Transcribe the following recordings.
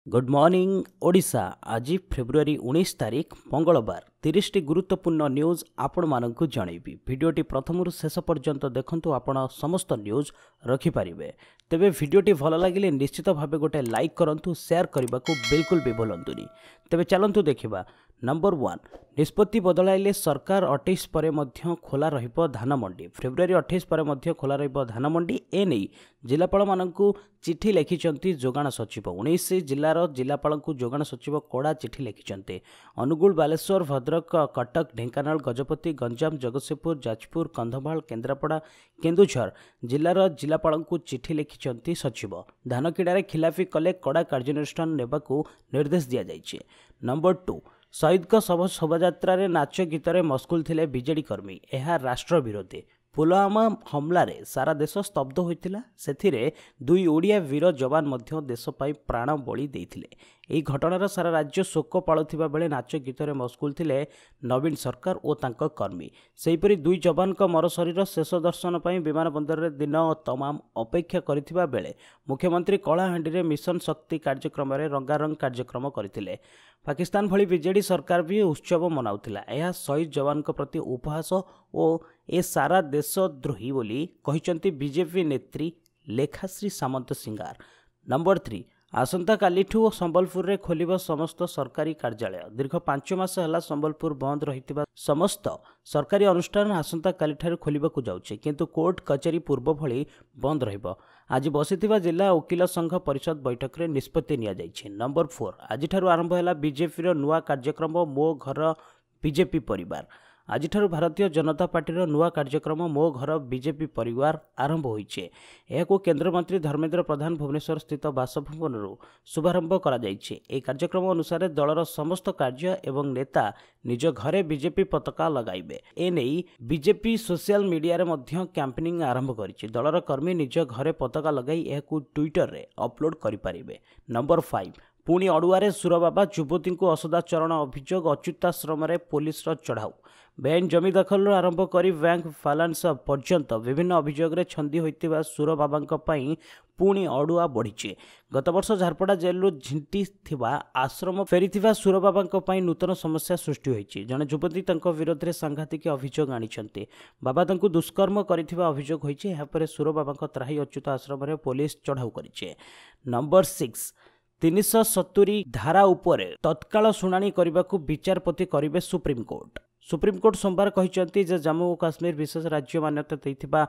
Good morning Odisha. आज February 19 तारीख मंगलवार 30 टी गुरुत्वपूर्ण न्यूज आपण मानक जनइबी। भिडियोटी प्रथम शेष पर्यंत देखंतु आपण समस्त न्यूज रखिपारे। तेबे भिडियोटी भल लगे निश्चित भाव गोटे लाइक करंतु, शेयर करने को बिल्कुल भी भूलंतुनी। तेबे चलंतु देखिबा। नंबर 1, निष्पत्ति बदलाइले सरकार 28 पर मध्य खोला रहिबो धान मंडी। फेब्रुआरी 28 पर मध्य खोला रहिबो धान मंडी। एने जिलापाल मानकु चिठी लिखिचंती जोगाण सचिव। 19 जिलार जिलापाल जोगाण सचिव कड़ा चिठी लिखिचंती। अनुगुल, बालेश्वर, भद्रक, कटक, ढेंकानाल, गजपति, गंजाम, जगतसिंहपुर, जाजपुर, कंधमाल, केन्द्रापड़ा, केन्दुझर जिलार जिलापाल चिठी लिखिचंती सचिव। धान किणारे खिलाफी कले कड़ा कार्यानुष्ठान नेबाकू निर्देश दिया जाइछे। नंबर 2, शहीद शोभायात्रा नाच गीतरे मस्कुल थिले बीजेडी कर्मी। यह राष्ट्र विरोधी। पुलवामा हमलारे सारा देश स्तब्ध होइतिला। सेथिरे 2 ओडिया वीर जवान मध्य देश पाई प्राण बलि देइथिले। एही घटनार सारा राज्य शोक पाळुथिबा बेले नाच गीतरे मस्कुल थिले नवीन सरकार और तांको कर्मी। सेहिपरि 2 जवान मर शरीर शेष दर्शन पाई विमान बंदर रे दिन तमाम अपेक्षा करिथिबा बेले मुख्यमंत्री कलाहांडी रे मिशन शक्ति कार्यक्रम रे रंगारंग कार्यक्रम करथिले। पाकिस्तान भली बीजेडी सरकार भी उत्सव मनाउथिला। यह शहीद जवान प्रति उपहास और ए सारा देशद्रोही बोली कहिचंती बीजेपी नेत्री लेखाश्री सामंत सिंगार। नंबर 3, आसंता कालीठू संबलपुर रे खोलिबा समस्त सरकारी कार्यालय। दीर्घ 5 मास हला संबलपुर बंद रहितिबा समस्त सरकारी अनुष्ठान आसंता कालीठार खोलिबाकू जाउछे, किंतु कोर्ट कचेरी पूर्व भली बंद रहिबो। आज बसिथिबा जिला वकील संघ परिषद बैठक रे निष्पत्ति निया जाइछे। नंबर 4, आज ठारू आरंभ हैला बीजेपी रो नुआ कार्यक्रम मो घर बीजेपी परिवार। आज भारतीय जनता पार्टी नुआ कार्यक्रम मो घर बीजेपी परिवार आरंभ होइछे। यह केंद्र मंत्री धर्मेंद्र प्रधान भुवनेश्वर स्थित बासभवन शुभारंभ करा जाइछे। ए कार्यक्रम अनुसार दलर समस्त कार्य एवं नेता निज घरे बीजेपी पताका लगाइबे। एने बीजेपी सोशल मीडिया रे मध्य कैंपेनिंग आरंभ करिछि। दलर कर्मी निज घरे पताका लगाई यह ट्विटर रे अपलोड करि परिबे। नंबर 5, पुणी अड़ुआरे सुरबाबा युवती को असदाचरण अभियोग। अच्युताश्रम पुलिस चढ़ाऊ। बेआईन जमी दखल आरंभ कर बैंक फाइनान्स पर्यंत विभिन्न अभियोग रे छंदी होइतिबा सुरबाबा पुणी अड़ुआ बढ़ी। गत वर्ष झारपड़ा जेलू झिंटी थिबा आश्रम फेरीथिबा सुरबाबा नूतन समस्या सृष्टि होइछि। जने युवती विरोध में सांघातिक अभियोग आनिछन्ते। बाबा तांकु दुष्कर्म करिथिबा अभियोग होइछि। एहा परे सुरबाबा त्राही अच्युत आश्रम रे पुलिस चढ़ाऊ करिछि। नंबर 6, 370 धारा उपरे तत्काल शुणाणी करने को विचारपति करेंगे सुप्रीमकोर्ट। सुप्रीमकोर्ट सोमवार कहते जम्मू और काश्मीर विशेष राज्य मान्यता देथिबा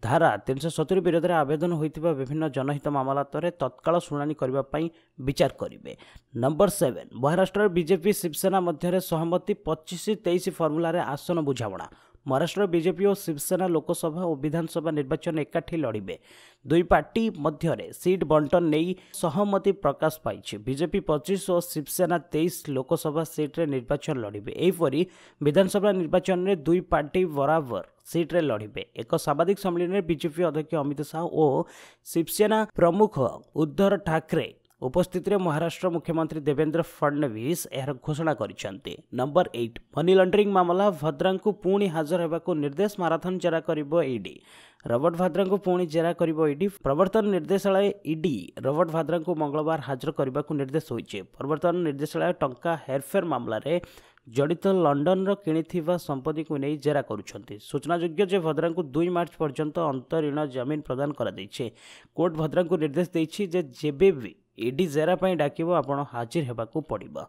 धारा 370 विरोध में आवेदन होइतिबा विभिन्न जनहित मामलातरे तत्काल शुणाणी करने विचार करेंगे। नंबर 7, महाराष्ट्र बीजेपी शिवसेना मध्य सहमति 25-23 फर्मुला आसन बुझाणा। महाराष्ट्र बीजेपी और शिवसेना लोकसभा और विधानसभा निर्वाचन एकाठी लड़िबे। 2 पार्टी मध्य सीट बंटन नहीं सहमति प्रकाश पाई। बीजेपी 25 और शिवसेना 23 लोकसभा सीट रे निर्वाचन लड़िबे। एहिपरि विधानसभा निर्वाचन में 2 पार्टी बराबर सीट रे लड़िबे। एक साम्बादिक सम्मेलन में बीजेपी अध्यक्ष अमित शाह और शिवसेना प्रमुख उद्धव ठाकरे उपस्थित रे महाराष्ट्र मुख्यमंत्री देवेंद्र फडणवीस यह घोषणा करिसेंते। नंबर 8, मनी लॉन्ड्रिंग मामला भद्रा को पुणी हाजर होगा निर्देश। माराथन जेरा करिबो ईडी। रॉबर्ट भाद्रा को पुणी जेरा करिबो ईडी। प्रवर्तन निर्देशालय ईडी रॉबर्ट भाद्रा को मंगलवार हाजर करने को निर्देश होइछे। प्रवर्तन निर्देशालय टंका हेरफेर मामला रे जड़ित लंडन किणिथिबा संपत्ति को नहीं जेरा करुछंती। सूचनायोग्य जे भद्रा को 2 मार्च पर्यंत अंतरीण जमीन प्रदान करा दैछे। कोर्ट भद्रा को निर्देश दैछि जे जेबे भी ईडी जेरा पाई डाकिबो आपण हाजिर हेबाकू पड़िबो।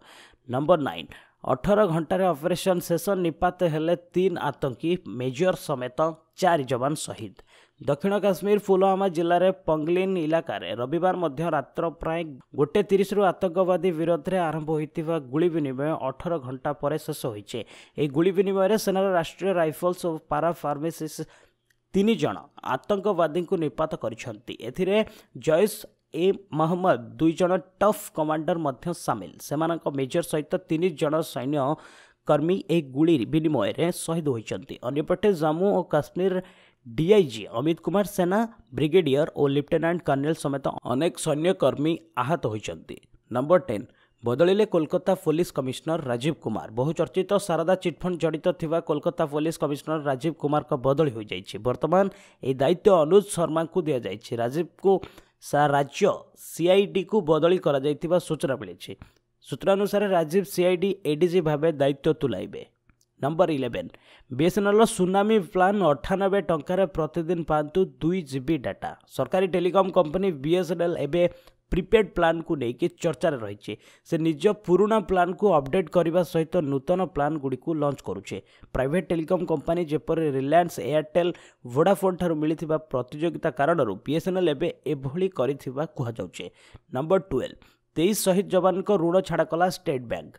नंबर 9, 18 घंटार ऑपरेशन शेष। निपात हेले 3 आतंकी, मेजर समेत 4 जवान शहीद। दक्षिण काश्मीर पुलवामा जिले में पंगलिन इलाकार रविवार मध्य रात्र प्राय 1:30 आतंकवादी विरोध में आरंभ होइतिबा गुली विनिमय 18 घंटा पर शेष होइछे। एही गुली विनिमय सेनार राष्ट्रीय राइफल्स और पारा फार्मेसिस 3 जन आतंकवादी को निपात करिसेंती। एथिरे जैश ए मोहम्मद 2 जन टफ कमांडर मध्य सामिल। सेमानक मेजर सहित 3 जन सैन्य कर्मी एक गुली विनिमय रे शहीद होइछंती। अन्यपटे जम्मू और काश्मीर डीआईजी अमित कुमार सेना ब्रिगेडियर और लेफ्टिनेंट कर्नेल समेत अनेक सैन्यकर्मी आहत होइछंती। नंबर 10, बदलिले कोलकाता पुलिस कमिश्नर राजीव कुमार। बहुचर्चित सारदा चिटफंड जड़ित थिबा कोलकाता पुलिस कमिश्नर राजीव कुमार का बदली हो जाइछि। वर्तमान ए दायित्व अनुज शर्मा को दिया जाइछि। राजीव को राज्य सीआईडी को बदली करा जायतिबा सूचना मिली। सूत्र अनुसार राजीव सीआईडी एडीजी भाव दायित्व तुलाइबे। नंबर 11 बीएसएनएल सुनामी प्लान 98 टंकार प्रतिदिन पातु 2 GB डाटा। सरकारी टेलीकॉम कंपनी बीएसएनएल एबे प्रीपेड प्लान को लेकिन चर्चा रही से निज पुराना प्लान को अपडेट करने सहित नूतन प्लान गुड़ी को लॉन्च करुचे। प्राइवेट टेलीकॉम कंपनी जेपर रिलायंस एयरटेल वोडाफोन ठारू मिलिथिबा प्रतियोगिता कारण बीएसएनएल एबे एभली करिथिबा कुहा जाउचे। नंबर 12 23 शहीद जवान को ऋण छाड़ कला स्टेट बैंक।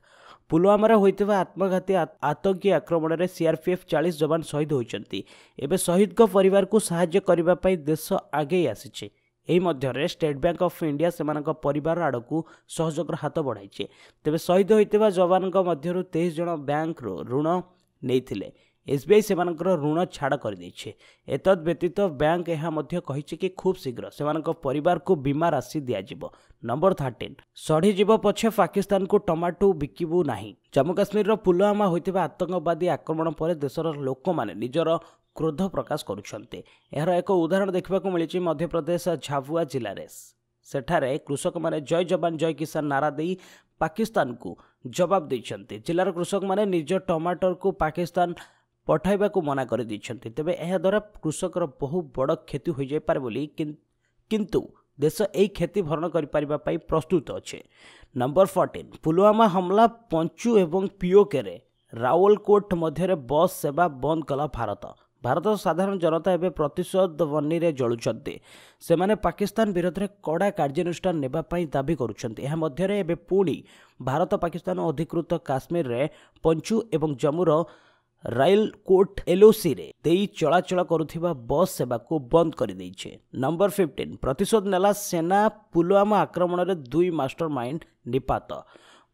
पुलवामा होइतिबा आत्मघाती आतंकी आक्रमण में सीआरपीएफ 40 जवान शहीद होइचंती। एबे शहीद को परिवार को सहाय्य करबा पई देश आगे आसीचे। एही मध्यरे स्टेट बैंक ऑफ इंडिया सेमानक परिवार आड़कू सहयोग हाथ बढ़ाई। तेबे शहीद होइतिबा जवान मध्यरु 23 जन बैंक ऋण नेइथिले। एसबीआई सेमानकर ऋण छाड़ कर देइछे। एतद व्यतीत बैंक यह मध्य कहिছে कि खूब शीघ्र सेमानक परिवार को बीमा राशि दियाजिबो। नंबर 13 सढ़ी जीव पछे पाकिस्तान को टमाटो बिकिबू नाही। जम्मू काश्मीर पुलवामा होइतिबा आतंकवादी आक्रमण पर देशर लोक माने निजर क्रोध प्रकाश करुछन्ते। एहर एक उदाहरण देखा मिली मध्य प्रदेश झाबुआ जिले में। सेठारे कृषक माने जय जवान जय किसान नारा दे पाकिस्तान को जवाब देइछन्ते। जिलार कृषक माने निज टमाटर को पाकिस्तान पठाइबा को मना कर देइछन्ते। तेबे एहा द्वारा कृषकर बहु बड़ क्षति हो जाय पारे बोली किंतु देश एई क्षति भरण करि परिबा पई प्रस्तुत अछि। नंबर 14 पुलवामा हमला पंचु एवं पीओके रे रावलकोट मध्य बस सेवा बंद कला भारत। भारत साधारण जनता एवं प्रतिशोध बनी रे जलुचंते। से माने पाकिस्तान विरोध में कड़ा कार्यानुष्ठान नेबा पई दाबी करुछंते। एहा मध्य रे एबे पुणी भारत पाकिस्तान अधिकृत काश्मीर रे पंचु एवं जम्मूर राइलकोट एलओसी रे देई चलाचल करुथिबा बस सेवा को बंद कर देइछे। नंबर 15 प्रतिशोध नेला सेना पुलवामा आक्रमण रे 2 मास्टरमाइंड निपात।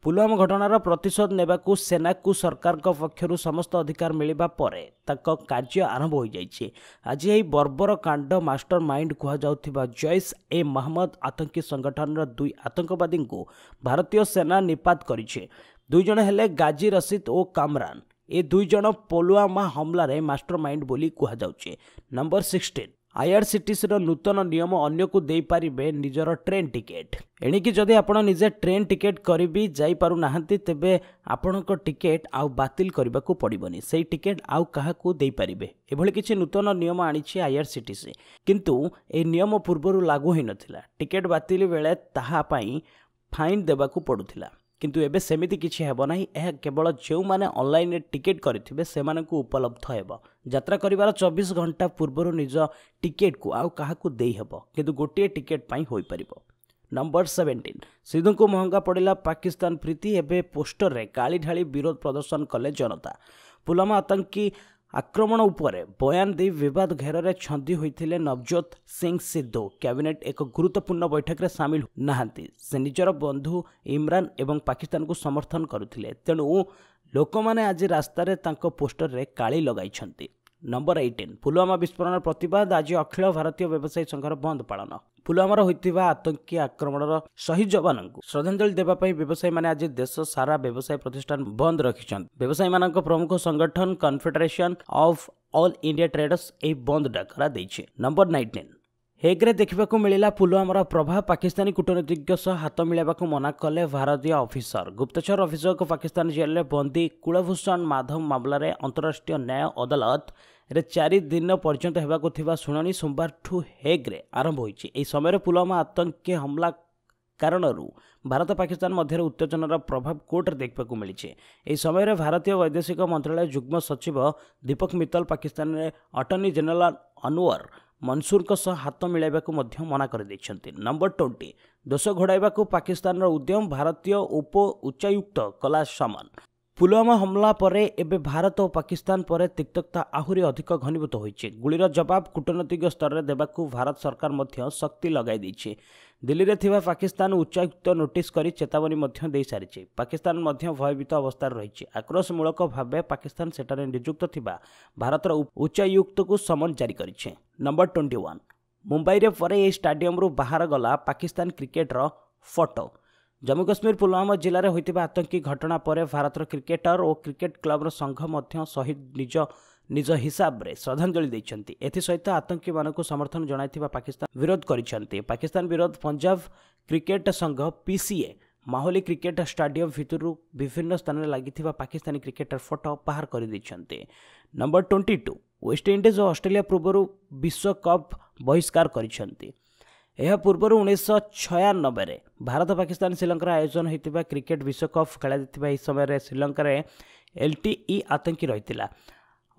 पुलवामा घटनार प्रतिशोध नेबाकू सेना को सरकार पक्षर समस्त अधिकार मिलवा पर कार्य आरंभ हो जाइए। आज यही बर्बर कांड मास्टर माइंड कहुवा जैश ए मोहम्मद आतंकी संगठन 2 आतंकवादी को भारतीय सेना निपात करिछे। 2 जन हेले गाजी रशीद और कामरान। ए 2 जन पुलवामा हमला रे मास्टर माइंड बोली कहुचे। नंबर 16 आईआरसीटीसी नूतन नियम अन्य को दे पारिबे निजर ट्रेन टिकेट। एणिकी जदि आपण निजे ट्रेन टिकेट करी भी जाई पारु नाहंती तेबे आपणक टिकेट आउ बातिल करबा को पड़िबनी। सेही टिकेट आउ काहाकू दे पारिबे एभली किछि नूतन नियम आनिछि आईआरसीटीसी। किंतु ए नियम पूर्वरु लागू होई नथिला। टिकेट बातिल बेले ताहा पई फाइन देबाकू पडुथिला। किंतु एबे सेमिति किछि हेबो नाही। एहा केवल जेउ माने ऑनलाइन टिकेट करिथिबे सेमानकू उपलब्ध हेबो। यात्रा करिवार 24 घंटा पूर्वरु निज टिकेट को आउ काहाकू देई हेबो किंतु गोटिए टिकेट पई होई परिबो। नंबर 17 सिद्धू को महंगा पड़िला पाकिस्तान प्रीति। एबे पोस्टर रे गाली ढाली विरोध प्रदर्शन कले जनता। पुलवामा आतंकी आक्रमण उपरे बयान दे विवाद घेर में छंदी होते नवजोत सिंह सिद्धू कैबिनेट एक गुरुत्वपूर्ण बैठक में सामिल नहांती। से निजर बंधु इमरान एवं पाकिस्तान को समर्थन करुथिले। तेणु लोक माने आज रास्तार तांको पोस्टर रे काली लगाई। नंबर 18 पुलवामा विस्फोरण प्रतिवाद आज अखिल भारतीय व्यवसायी संघर बंद पालन। पुलवामा होइतिबा आतंकी आक्रमण शहीद जवान को श्रद्धांजलि देबा पई व्यवसायी माने आज देश सारा व्यवसाय प्रतिष्ठान बंद रखिछन। व्यवसायी मानक प्रमुख संगठन confederation of all India traders ए बंद डाकरा दैछे। नंबर 19 हेग्रे देखा मिला पुलवामार प्रभाव। पाकिस्तानी कूटनीतिज्ञ सह हाथ मिलाइबा मना कले भारतीय ऑफिसर। गुप्तचर ऑफिसर को पाकिस्तान जेल में बंदी कुलभूषण माधव मामलें अंतर्राष्ट्रीय न्याय अदालत रे 4 दिन पर्यंत होगा शुणाणी सोमवार ठू हेग्रे आरंभ होइछि। एही समय पुलवामा आतंकी हमला कारण भारत पाकिस्तान मध्य उत्तेजनार प्रभाव कोर्ट देखा मिली। एही समय भारतीय वैदेशिक मंत्रालय जुग्म सचिव दीपक मित्तल पाकिस्तान अटर्नी जनरल अनवर मनसूर सह हाथ मिलाइबा मना कर दैछन्ति। नंबर 20 दोष घोड़ाइबा पाकिस्तान उद्यम भारतीय उप उच्चायुक्त कला सामान। पुलवामा हमला पर एबे भारत और पाकिस्तान पर तिक्तता आहुरी अधिक घनीभूत होइछे। गुलीर जवाब कूटनीतिक स्तर में देबाकू भारत सरकार मध्य शक्ति लगाई दैछे। दिल्ली रे थिबा पाकिस्तान उच्चायुक्त नोटिस करी चेतावनी मध्य दे सारिछे। पाकिस्तान मध्य भयभीत अवस्था रहिछे। आक्रोशमूलक भावे पाकिस्तान सेठारे नियुक्त थिबा भारतर उच्चायुक्त को समन जारी करिछे। नंबर 21 मुंबई रे परे ए स्टाडियम रु बाहर गला पाकिस्तान क्रिकेटर फोटो। जम्मू काश्मीर पुलवामा जिले में होइतिबा आतंकी घटना पर भारतर क्रिकेटर और क्रिकेट क्लब संघ मध्य शहीद निज निज हिसाब रे श्रद्धांजलि दैछन्ति। एथि सहित आतंकी मानकु समर्थन जणाइथिबा पाकिस्तान विरोध करिसन्ति। पाकिस्तान विरोध पंजाब क्रिकेट संघ पीसीए माहौली क्रिकेट स्टाडियम भितरु विभिन्न स्थान में लगी पाकिस्तानी क्रिकेटर फोटो बाहर कर दैछन्ति। नंबर 22 वेस्टइंडिज और ऑस्ट्रेलिया पूर्व विश्वकप बहिष्कार करिसन्ति। यह पूर्व 1996 रे भारत पाकिस्तान श्रीलंका आयोजन होता क्रिकेट विश्वकप खेल समय श्रीलंका एलटीई आतंकी रही।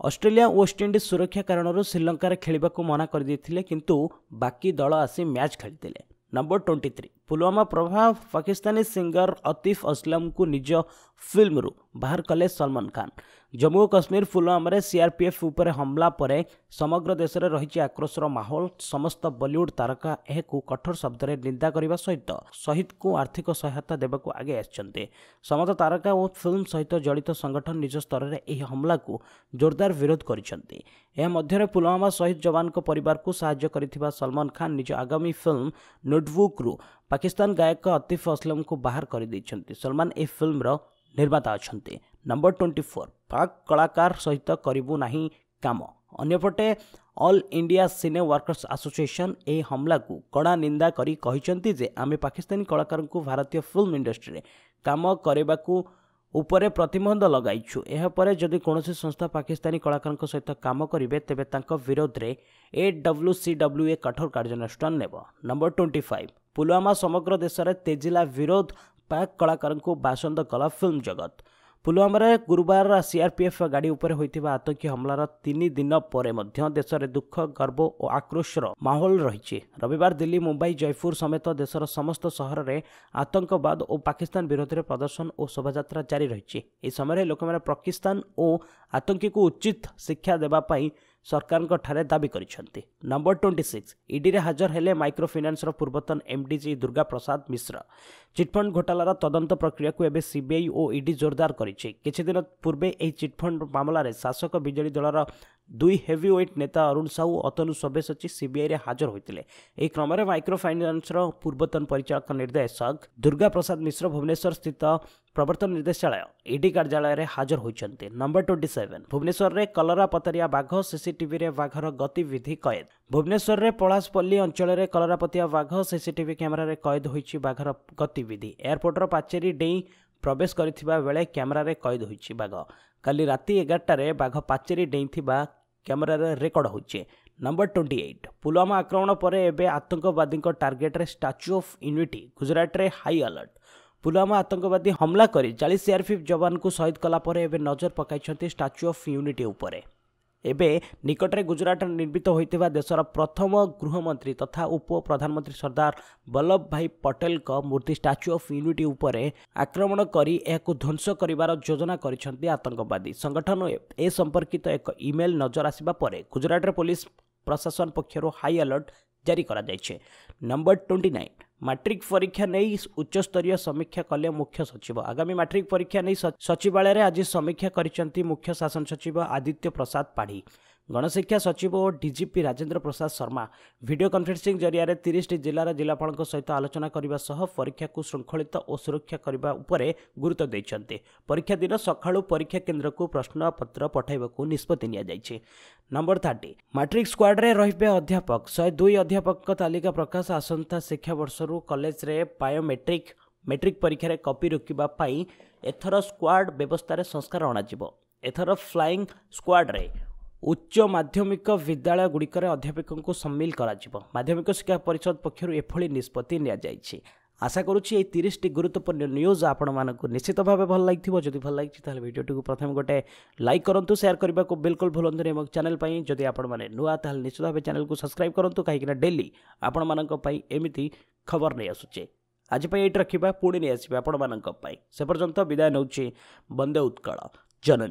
ऑस्ट्रेलिया और वेस्टइंडिज सुरक्षा कारण श्रीलंका खेलने को मना कर देथिले, किंतु बाकी दल आसी मैच खेलते। नंबर 23 पुलवामा प्रभाव पाकिस्तानी सिंगर आतिफ असलम को निज फिल्म रु बाहर कले सलमान खान। जम्मू और काश्मीर पुलवामा सीआरपीएफ उपर हमला पर समग्र देश में रही आक्रोशर माहौल। समस्त बॉलीवुड तारका यह कठोर शब्द में निंदा करने सहित शहीद को आर्थिक सहायता देवाक आगे आसछन्ते। समस्त तारका और फिल्म सहित जड़ित संगठन निज स्तर में यह हमला को जोरदार विरोध करिसन्ते। यह मध्य पुलवामा शहीद जवान को परिवार को सहायता करिथिबा सलमान खान निज आगामी फिल्म नोटबुक रु पाकिस्तान गायक आतिफ असलम को बाहर कर दैछन्ते। सलमान ए फिल्म रो निर्माता अछन्ते। नंबर 24 पाक कलाकार सहित करिबु नाही काम। अन्यपटे all India cine workers association ए हमला को कड़ा निंदा करी कहिसन्ति जे आमे पाकिस्तानी कलाकार को भारतीय फिल्म इंडस्ट्री काम करेबाकू उपरे प्रतिबंध लगाइछु। यह परे जदि कौनसी संस्था पाकिस्तानी कलाकार सहित काम करिवे तेबे तांको विरोध रे AWCWA कठोर कार्यानुष्ठान नेब। नंबर 25 पुलवामा समग्र देश में तेजिला विरोध पाक कलाकार को बासंद कला फिल्म जगत। पुलवामा गुरुवार सीआरपीएफ गाड़ी उपर होइतिबा आतंकी हमलार 3 दिन पर देश में दुख गर्व और आक्रोशर माहौल रही। रविवार दिल्ली मुंबई जयपुर समेत देशर समस्त सहर में आतंकवाद और पाकिस्तान विरोध में प्रदर्शन और शोभायात्रा जारी रही। इस समय लोक मैंने पाकिस्तान और आतंकी को उचित शिक्षा देवाई सरकार ठारे दाबी करिसन्ति। नंबर 26 ईडी रे हाजर हेले माइक्रो फाइनान्स पूर्वतन एमडीजी दुर्गा प्रसाद मिश्र। चिटफंड घोटालार तदंत प्रक्रिया को एबे सीबीआई और ईडी जोरदार करिछि। किछि दिन पूर्वे एही चिटफंड मामला शासक बिजेडी दलर 2 हेवीवेट नेता अरुण साहू अतनु सब्यसाची सीबीआई रे हाजर होइतिले। एही क्रम में माइक्रो फाइनान्स पूर्वतन परिचालक निर्देशक दुर्गा प्रसाद मिश्र भुवनेश्वर स्थित प्रवर्तन निर्देशालय ईडी कार्यालय रे हाजर होइछन्ते। नंबर 27 भुवनेश्वर रे कलरा पतरिया बाघ सीसीटीवी रे बाघर गतिविधि कैद। भुवनेश्वर रे पलासपल्ली अंचल रे कलरापतिया बाघ सीसीटीवी कैमेरा रे कैद होइछि बाघर गतिविधि। एयरपोर्ट रो पाचेरी डेई प्रवेश करिथिबा बेले कैमेरा रे कैद होइछि बाघ। काली राति 11 रे बाघ पाचेरी डेइथिबा कैमेरा रे रेकर्ड होइछि। नंबर 28 पुलवामा आक्रमण पर एबे आतंकवादी टार्गेट रे स्टैच्यू ऑफ यूनिटी। गुजरात रे हाई अलर्ट। पुलवामा आतंकवादी हमला करी 40 सीआरपीएफ जवान को शहीद कला पर एबे नजर पकाइछन्ति स्टैच्यू ऑफ यूनिटी उपरे। एबे निकटरे गुजरात निर्मित होइतिबा देशर प्रथम गृहमंत्री तथा उप प्रधानमंत्री सरदार वल्लभ भाई पटेल का मूर्ति स्टैच्यू ऑफ यूनिटी उपरे आक्रमण करी एहाकु ध्वंस करिवार योजना करिसन्ति आतंकवादी संगठन। ए संपर्कित एक ईमेल नजर आसिबा परे गुजरात रे पुलिस प्रशासन पक्षरु हाई अलर्ट जारी करा जायछे। नंबर 29 मैट्रिक परीक्षा नहीं उच्चस्तरीय समीक्षा कले मुख्य सचिव। आगामी मैट्रिक परीक्षा नहीं सचिवालय आज समीक्षा करिसन्ति मुख्य शासन सचिव आदित्य प्रसाद पाढ़ी। गणशिक्षा सचिव और DGP Rajendra Prasad Sharma video conferencing जरिया 30 जिलार जिलापाल सहित आलोचना करने सह परीक्षा को श्रृंखलित और सुरक्षा करने उपरे गुरुत्व देइछन्ते। परीक्षा दिन सकाळु परीक्षा केन्द्र को प्रश्नपत्र पठाइबाकू निष्पत्ति निया जाइछे। नंबर 30 मैट्रिक स्क्वाड रे रहिबे अध्यापक 102 अध्यापक तालिका प्रकाश। आसंता शिक्षा वर्षरु कॉलेज रे बायोमेट्रिक मैट्रिक परीक्षा रे कॉपी रोकिबा पई एथर स्क्वाड व्यवस्था रे संस्कार अणाजिबो। एथर फ्लाइंग स्क्वाड रे उच्च माध्यमिक विद्यालय गुड़िकर अध्यापकों को सम्मिल करा माध्यमिक शिक्षा परिषद पक्षर एभली निष्पत्ति निया जाइछि। आशा करुछि 30 गुरुत्वपूर्ण न्यूज आपण मानक निश्चित भाव भल लगी। जदि भल लगी ताले वीडियो को प्रथम गोटे लाइक करंतु, शेयर करने को बिल्कुल भूलंतु नहीं। चैनल पई जदि आपण माने नुआ ताले निश्चित भाव चैनल को सब्सक्राइब करंतु, कहीं डेली आपण मानक पई एमिति खबर नहीं आसुचे। आज पई एट रखिबा पुणी नहीं आसीबा आपण मानक पई। से पर्यंत विदाय नउछि। वंदे उत्कल जननी।